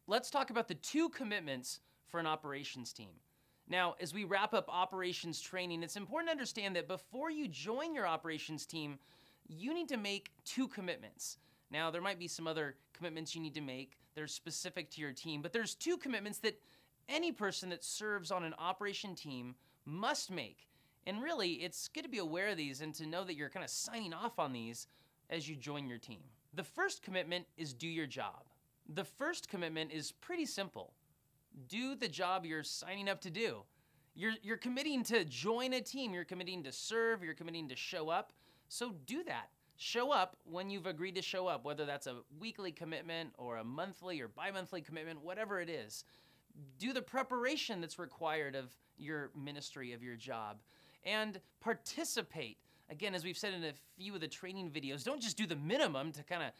Let's talk about the 2 commitments for an operations team. Now, as we wrap up operations training, it's important to understand that before you join your operations team, you need to make 2 commitments. Now, there might be some other commitments you need to make that are specific to your team, but there's 2 commitments that any person that serves on an operation team must make. And really, it's good to be aware of these and to know that you're kind of signing off on these as you join your team. The first commitment is do your job. The first commitment is pretty simple. Do the job you're signing up to do. You're committing to join a team. You're committing to serve. You're committing to show up. So do that. Show up when you've agreed to show up, whether that's a weekly commitment or a monthly or bi-monthly commitment, whatever it is. Do the preparation that's required of your ministry, of your job, and participate. Again, as we've said in a few of the training videos, don't just do the minimum to kind of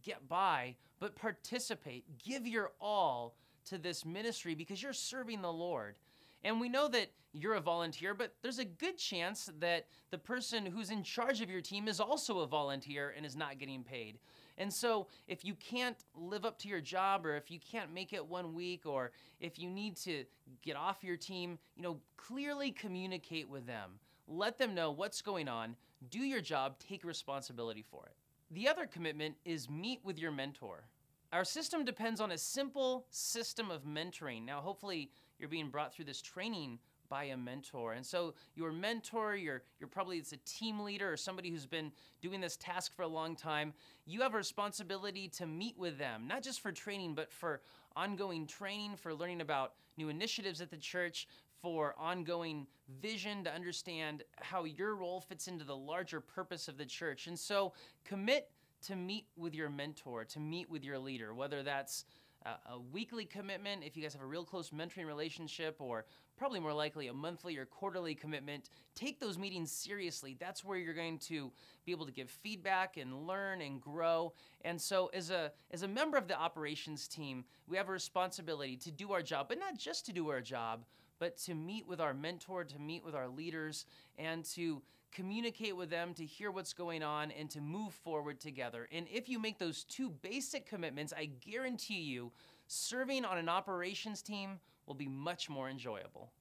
get by, but participate. Give your all to this ministry because you're serving the Lord. And we know that you're a volunteer, but there's a good chance that the person who's in charge of your team is also a volunteer and is not getting paid. And so if you can't live up to your job, or if you can't make it one week, or if you need to get off your team, clearly communicate with them. Let them know what's going on. Do your job. Take responsibility for it. The other commitment is meet with your mentor. Our system depends on a simple system of mentoring. Now, hopefully, you're being brought through this training by a mentor. And so your mentor, you're probably it's a team leader or somebody who's been doing this task for a long time. You have a responsibility to meet with them, not just for training, but for ongoing training, for learning about new initiatives at the church, for ongoing vision to understand how your role fits into the larger purpose of the church. And so commit to meet with your mentor, to meet with your leader, whether that's a weekly commitment, if you guys have a real close mentoring relationship, or probably more likely a monthly or quarterly commitment. Take those meetings seriously. That's where you're going to be able to give feedback and learn and grow. And so as a member of the operations team, we have a responsibility to do our job, but not just to do our job, but to meet with our mentor, to meet with our leaders, and to communicate with them, to hear what's going on, and to move forward together. And if you make those 2 basic commitments, I guarantee you, serving on an operations team will be much more enjoyable.